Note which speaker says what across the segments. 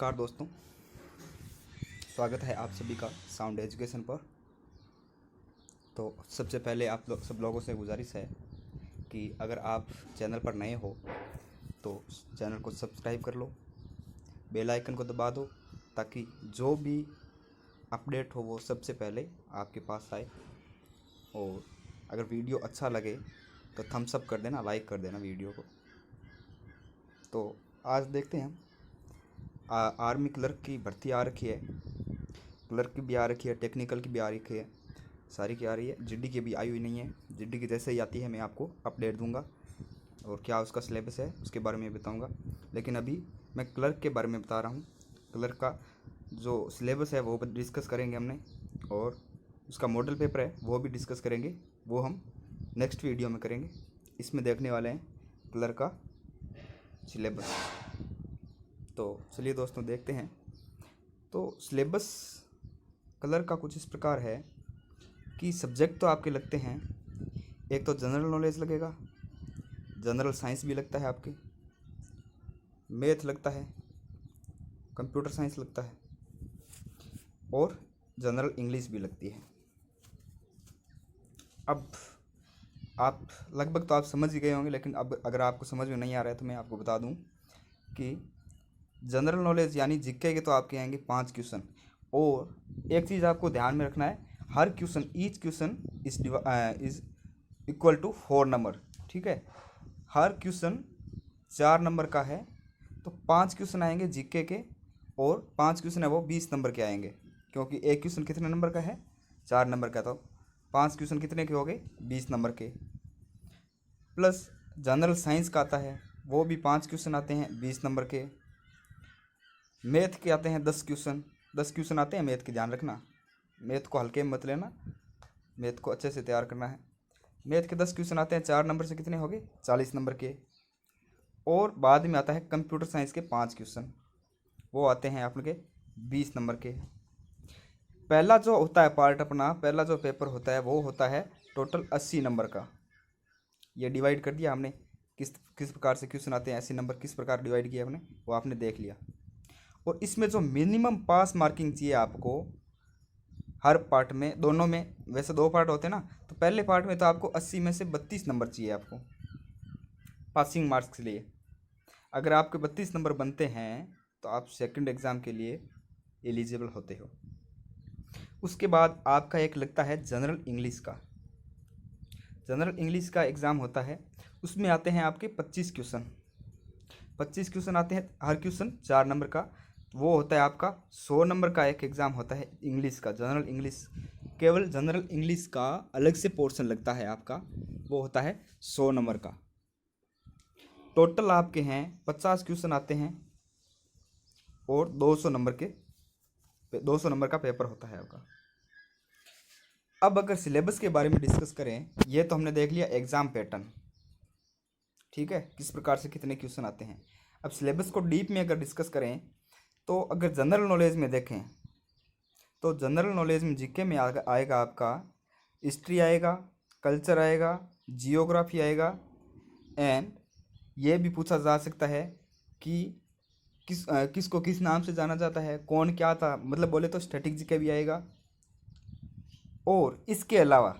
Speaker 1: नमस्कार दोस्तों, स्वागत है आप सभी का साउंड एजुकेशन पर। तो सबसे पहले आप सब लोगों से गुजारिश है कि अगर आप चैनल पर नए हो तो चैनल को सब्सक्राइब कर लो, बेल आइकन को दबा दो ताकि जो भी अपडेट हो वो सबसे पहले आपके पास आए। और अगर वीडियो अच्छा लगे तो थम्स अप कर देना, लाइक कर देना वीडियो को। तो आज देखते हैं आर्मी क्लर्क की भर्ती आ रखी है, क्लर्क की भी आ रखी है, टेक्निकल की भी आ रखी है, सारी की आ रही है। जीडी की भी आई हुई नहीं है। जीडी की जैसे ही आती है मैं आपको अपडेट दूंगा और क्या उसका सिलेबस है उसके बारे में बताऊंगा। लेकिन अभी मैं क्लर्क के बारे में बता रहा हूँ। क्लर्क का जो सिलेबस है वो डिस्कस करेंगे हमने, और उसका मॉडल पेपर है वो भी डिस्कस करेंगे। वो हम नेक्स्ट वीडियो में करेंगे। इसमें देखने वाले हैं क्लर्क का सिलेबस। तो चलिए दोस्तों देखते हैं। तो सिलेबस कलर का कुछ इस प्रकार है कि सब्जेक्ट तो आपके लगते हैं, एक तो जनरल नॉलेज लगेगा, जनरल साइंस भी लगता है आपके, मैथ लगता है, कंप्यूटर साइंस लगता है और जनरल इंग्लिश भी लगती है। अब आप लगभग तो आप समझ ही गए होंगे, लेकिन अब अगर आपको समझ में नहीं आ रहा है तो मैं आपको बता दूं कि जनरल नॉलेज यानी जीके के तो आपके आएंगे 5 क्वेश्चन। और एक चीज़ आपको ध्यान में रखना है, हर question each question is equal to 4 number. ठीक है, हर क्वेश्चन 4 नंबर का है। तो 5 क्वेश्चन आएंगे जीके के और 5 क्वेश्चन है वो 20 नंबर के आएंगे, क्योंकि एक क्वेश्चन कितने नंबर का है, 4 नंबर का। तो 5 क्वेश्चन कितने के हो गए, 20 नंबर के। प्लस जनरल साइंस का आता है, वो भी 5 क्वेश्चन आते हैं 20 नंबर के। मैथ के आते हैं 10 क्वेश्चन, 10 क्वेश्चन आते हैं मैथ के, ध्यान रखना। मैथ को हल्के में मत लेना, मैथ को अच्छे से तैयार करना है। मैथ के 10 क्वेश्चन आते हैं 4 नंबर से, कितने हो गए, 40 नंबर के। और बाद में आता है कंप्यूटर साइंस के 5 क्वेश्चन, वो आते हैं आपके 20 नंबर के। पहला जो होता है पार्ट अपना, पहला जो पेपर होता है वो होता है टोटल 80 नंबर का। ये डिवाइड कर दिया हमने, किस किस प्रकार से क्वेश्चन आते हैं, 80 नंबर किस प्रकार डिवाइड किया हमने, वो आपने देख लिया। और इसमें जो मिनिमम पास मार्किंग चाहिए आपको हर पार्ट में, दोनों में, वैसे 2 पार्ट होते हैं ना, तो पहले पार्ट में तो आपको 80 में से 32 नंबर चाहिए आपको पासिंग मार्क्स के लिए। अगर आपके 32 नंबर बनते हैं तो आप सेकंड एग्ज़ाम के लिए एलिजिबल होते हो। उसके बाद आपका एक लगता है जनरल इंग्लिश का। जनरल इंग्लिश का एग्ज़ाम होता है, उसमें आते हैं आपके 25 क्वेश्चन। 25 क्वेश्चन आते हैं, हर क्वेश्चन 4 नंबर का। वो होता है आपका 100 नंबर का एक एग्ज़ाम होता है इंग्लिश का, जनरल इंग्लिश। केवल जनरल इंग्लिश का अलग से पोर्शन लगता है आपका, वो होता है 100 नंबर का। टोटल आपके हैं 50 क्वेश्चन आते हैं और 200 नंबर का पेपर होता है आपका। अब अगर सिलेबस के बारे में डिस्कस करें, ये तो हमने देख लिया एग्ज़ाम पैटर्न, ठीक है, किस प्रकार से कितने क्वेश्चन आते हैं। अब सिलेबस को डीप में अगर डिस्कस करें तो अगर जनरल नॉलेज में देखें तो जनरल नॉलेज में जीके में आएगा आपका हिस्ट्री आएगा, कल्चर आएगा, जियोग्राफी आएगा। एंड ये भी पूछा जा सकता है कि किसको किस नाम से जाना जाता है, कौन क्या था, मतलब बोले तो स्टैटिक जीके भी आएगा। और इसके अलावा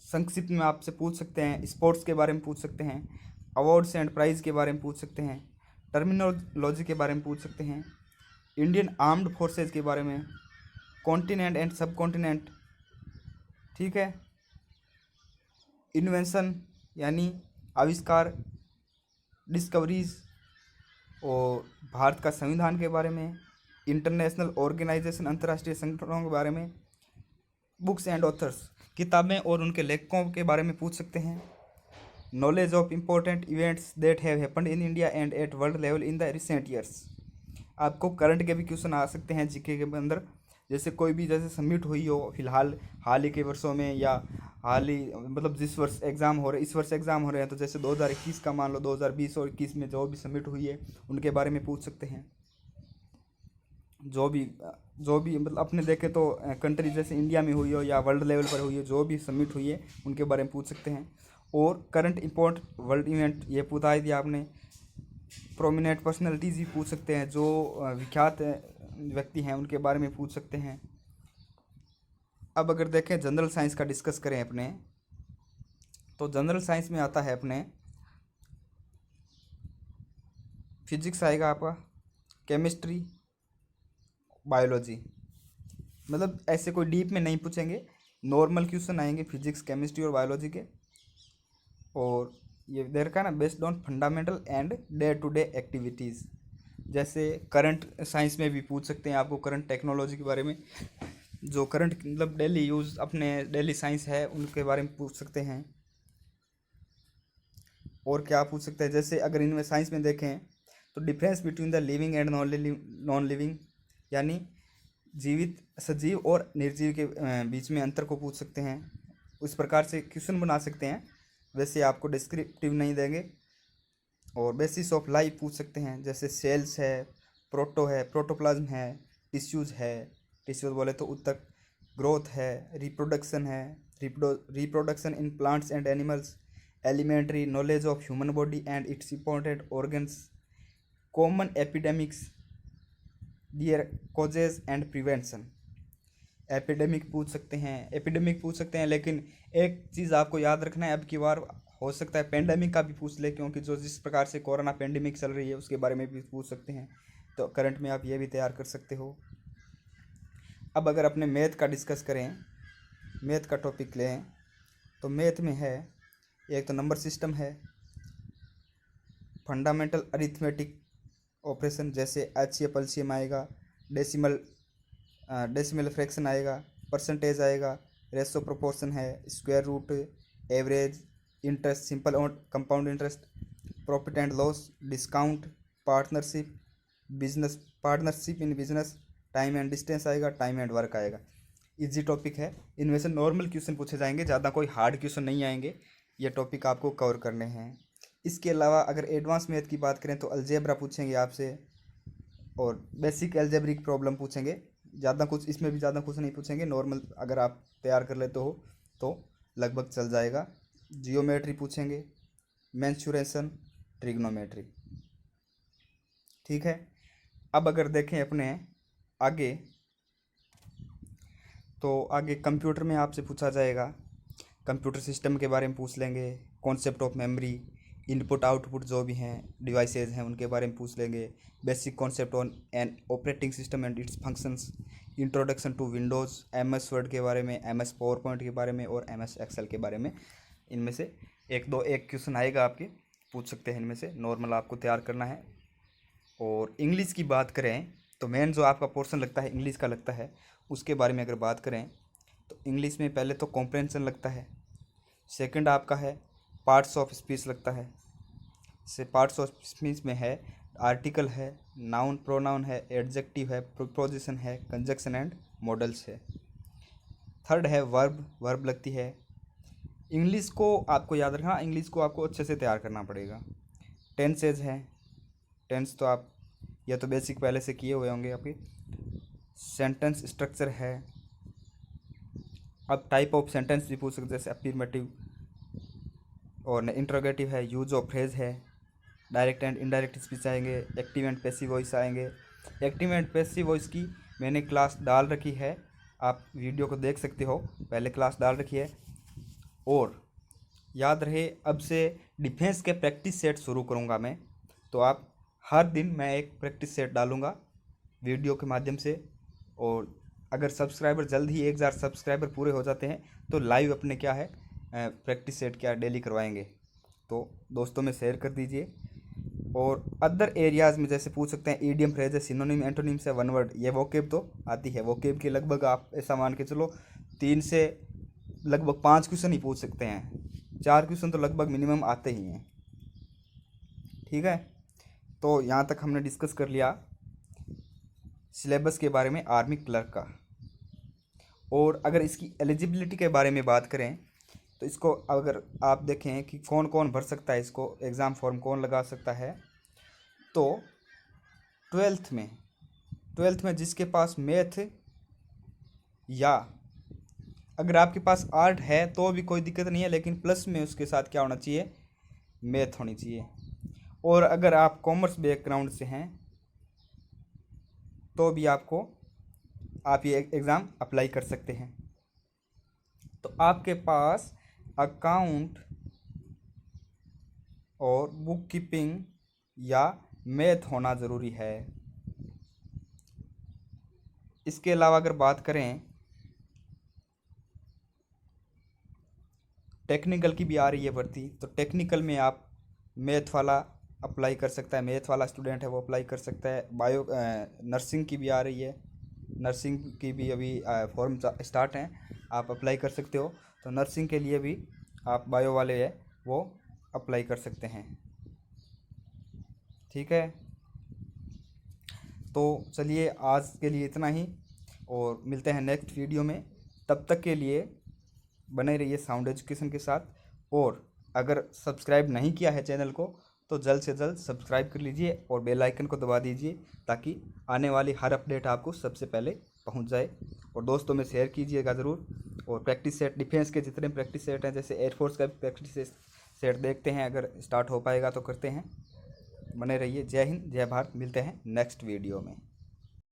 Speaker 1: संक्षिप्त में आपसे पूछ सकते हैं, स्पोर्ट्स के बारे में पूछ सकते हैं, अवार्ड्स एंड प्राइज़ के बारे में पूछ सकते हैं, टर्मिनोलॉजी के बारे में पूछ सकते हैं, इंडियन आर्म्ड फोर्सेज के बारे में, कॉन्टिनेंट एंड सब कॉन्टिनेंट, ठीक है, इन्वेंशन यानी आविष्कार, डिस्कवरीज, और भारत का संविधान के बारे में, इंटरनेशनल ऑर्गेनाइजेशन अंतर्राष्ट्रीय संगठनों के बारे में, बुक्स एंड ऑथर्स किताबें और उनके लेखकों के बारे में पूछ सकते हैं, knowledge of important events that have happened in India and at world level in the recent years. आपको करंट के भी क्वेश्चन आ सकते हैं जीके के अंदर, जैसे कोई भी जैसे सबमिट हुई हो फिलहाल हाल ही के वर्षों में, या हाल ही मतलब जिस वर्ष एग्ज़ाम हो रहे, इस वर्ष एग्ज़ाम हो रहे हैं, तो जैसे 2021 का मान लो, 2020 और 21 में जो भी सबमिट हुई है उनके बारे में पूछ सकते हैं। जो भी मतलब अपने देखें तो कंट्री जैसे इंडिया में हुई हो या वर्ल्ड लेवल पर हुई हो, जो भी सबमिट हुई है उनके बारे में पूछ सकते हैं। और करंट इम्पोर्टेंट वर्ल्ड इवेंट ये पूछा दिया आपने, प्रोमिनेंट पर्सनैलिटीज़ भी पूछ सकते हैं, जो विख्यात व्यक्ति हैं उनके बारे में पूछ सकते हैं। अब अगर देखें जनरल साइंस का डिस्कस करें अपने, तो जनरल साइंस में आता है अपने फिजिक्स आएगा आपका, केमिस्ट्री, बायोलॉजी। मतलब ऐसे कोई डीप में नहीं पूछेंगे, नॉर्मल क्वेश्चन आएंगे फिजिक्स, केमिस्ट्री और बायोलॉजी के। और ये दे रखा है ना, based on fundamental and day to day activities. जैसे करंट साइंस में भी पूछ सकते हैं आपको, करंट टेक्नोलॉजी के बारे में, जो करंट मतलब डेली यूज़ अपने डेली साइंस है उनके बारे में पूछ सकते हैं। और क्या पूछ सकते हैं, जैसे अगर इनमें साइंस में देखें तो difference between the living and non living, यानी जीवित, सजीव और निर्जीव के बीच में अंतर को पूछ सकते हैं। उस प्रकार से क्वेश्चन बना सकते हैं, वैसे आपको डिस्क्रिप्टिव नहीं देंगे। और बेसिस ऑफ लाइफ पूछ सकते हैं, जैसे सेल्स है, प्रोटोप्लाज्म है, टिश्यूज बोले तो उत्तक, ग्रोथ है, रिप्रोडक्शन है, reproduction in plants and animals, elementary knowledge of human body and its important organs, common epidemics, their causes and prevention. Epidemic पूछ सकते हैं, लेकिन एक चीज़ आपको याद रखना है, अब की बार हो सकता है पेंडेमिक का भी पूछ ले, क्योंकि जो जिस प्रकार से कोरोना पेंडेमिक चल रही है उसके बारे में भी पूछ सकते हैं, तो करंट में आप ये भी तैयार कर सकते हो। अब अगर अपने मैथ का डिस्कस करें, मैथ का टॉपिक लें, तो मैथ में है एक तो नंबर सिस्टम है, फंडामेंटल अरिथमेटिक ऑपरेशन, जैसे एचसीएफ एलसीएम आएगा, डेसिमल फ्रैक्शन आएगा, परसेंटेज आएगा, रेशो प्रोपोर्शन है, square root, average, interest, simple और compound interest, profit and loss, discount, partnership, partnership in business, time and distance आएगा, टाइम एंड वर्क आएगा। Easy topic है, इनमें से नॉर्मल क्वेश्चन पूछे जाएंगे, ज़्यादा कोई हार्ड क्वेश्चन नहीं आएंगे, ये टॉपिक आपको कवर करने हैं। इसके अलावा अगर एडवांस मैथ की बात करें तो अलजेब्रा पूछेंगे आपसे, और बेसिक अलजेब्रिक प्रॉब्लम पूछेंगे। ज़्यादा कुछ इसमें भी ज़्यादा कुछ नहीं पूछेंगे, नॉर्मल अगर आप तैयार कर लेते हो तो लगभग चल जाएगा। जियोमेट्री पूछेंगे, मेंसुरेशन, ट्रिग्नोमेट्री। ठीक है। अब अगर देखें अपने आगे, तो आगे कंप्यूटर में आपसे पूछा जाएगा, कंप्यूटर सिस्टम के बारे में पूछ लेंगे, concept of memory, input output जो भी हैं डिवाइसेज हैं उनके बारे में पूछ लेंगे, basic concept on an operating system and its functions, introduction to Windows, MS Word के बारे में, एमएस पावर पॉइंट के बारे में और एमएस एक्सेल के बारे में। इनमें से एक क्वेश्चन आएगा आपके, पूछ सकते हैं इनमें से, नॉर्मल आपको तैयार करना है। और इंग्लिश की बात करें तो मेन जो आपका पोर्शन लगता है इंग्लिश का लगता है, उसके बारे में अगर बात करें तो इंग्लिश में पहले तो कॉम्प्रहेंशन लगता है, सेकंड आपका है पार्ट्स ऑफ स्पीच लगता है, से पार्ट्स ऑफ स्पीच में है आर्टिकल है, नाउन प्रोनाउन है, एडजेक्टिव है, प्रीपोजिशन है, कंजक्शन एंड मॉडल्स है। थर्ड है वर्ब लगती है। इंग्लिश को आपको याद रखना, इंग्लिश को आपको अच्छे से तैयार करना पड़ेगा। टेंसेज है, टेंस तो आप या तो बेसिक पहले से किए हुए होंगे आपके। सेंटेंस स्ट्रक्चर है, अब टाइप ऑफ सेंटेंस भी पूछ सकते, जैसे अफर्मेटिव और इंट्रोगेटिव है, यूज ऑफ फ्रेज है, डायरेक्ट एंड इनडायरेक्ट स्पीच आएंगे, एक्टिव एंड पैसिव वॉइस आएंगे। एक्टिव एंड पैसिव वॉइस की मैंने क्लास डाल रखी है, आप वीडियो को देख सकते हो, पहले क्लास डाल रखी है। और याद रहे, अब से डिफेंस के प्रैक्टिस सेट शुरू करूँगा मैं, तो आप हर दिन मैं एक प्रैक्टिस सेट डालूँगा वीडियो के माध्यम से। और अगर सब्सक्राइबर जल्द ही 1000 सब्सक्राइबर पूरे हो जाते हैं तो लाइव अपने क्या है प्रैक्टिस सेट क्या डेली करवाएंगे, तो दोस्तों में शेयर कर दीजिए। और अदर एरियाज़ में जैसे पूछ सकते हैं ईडियम फ्रेज, सिनोनिम, एंटोनिम से वन वर्ड, ये वोकेब तो आती है, वोकेब के लगभग आप ऐसा मान के चलो 3 से लगभग 5 क्वेश्चन ही पूछ सकते हैं, 4 क्वेश्चन तो लगभग मिनिमम आते ही हैं। ठीक है, तो यहाँ तक हमने डिस्कस कर लिया सिलेबस के बारे में आर्मी क्लर्क का। और अगर इसकी एलिजिबिलिटी के बारे में बात करें तो इसको अगर आप देखें कि कौन कौन भर सकता है, इसको एग्ज़ाम फॉर्म कौन लगा सकता है, तो ट्वेल्थ में जिसके पास मैथ, या अगर आपके पास आर्ट है तो भी कोई दिक्कत नहीं है, लेकिन प्लस में उसके साथ क्या होना चाहिए, मैथ होनी चाहिए। और अगर आप कॉमर्स बैकग्राउंड से हैं तो भी आप ये एग्ज़ाम अप्लाई कर सकते हैं। तो आपके पास अकाउंट और बुक कीपिंग या मैथ होना ज़रूरी है। इसके अलावा अगर बात करें, टेक्निकल की भी आ रही है भर्ती, तो टेक्निकल में आप मैथ वाला अप्लाई कर सकता है, मैथ वाला स्टूडेंट है वो अप्लाई कर सकता है। नर्सिंग की भी आ रही है, नर्सिंग की भी अभी फॉर्म स्टार्ट हैं, आप अप्लाई कर सकते हो। तो नर्सिंग के लिए भी आप बायो वाले है वो अप्लाई कर सकते हैं। ठीक है, तो चलिए आज के लिए इतना ही और मिलते हैं नेक्स्ट वीडियो में। तब तक के लिए बने रहिए साउंड एजुकेशन के साथ, और अगर सब्सक्राइब नहीं किया है चैनल को तो जल्द से जल्द सब्सक्राइब कर लीजिए और बेल आइकन को दबा दीजिए ताकि आने वाली हर अपडेट आपको सबसे पहले पहुंच जाए। और दोस्तों में शेयर कीजिएगा ज़रूर। और प्रैक्टिस सेट, डिफेंस के जितने प्रैक्टिस सेट हैं, जैसे एयरफोर्स का भी प्रैक्टिस सेट देखते हैं, अगर स्टार्ट हो पाएगा तो करते हैं। बने रहिए। जय हिंद, जय भारत। मिलते हैं नेक्स्ट वीडियो में।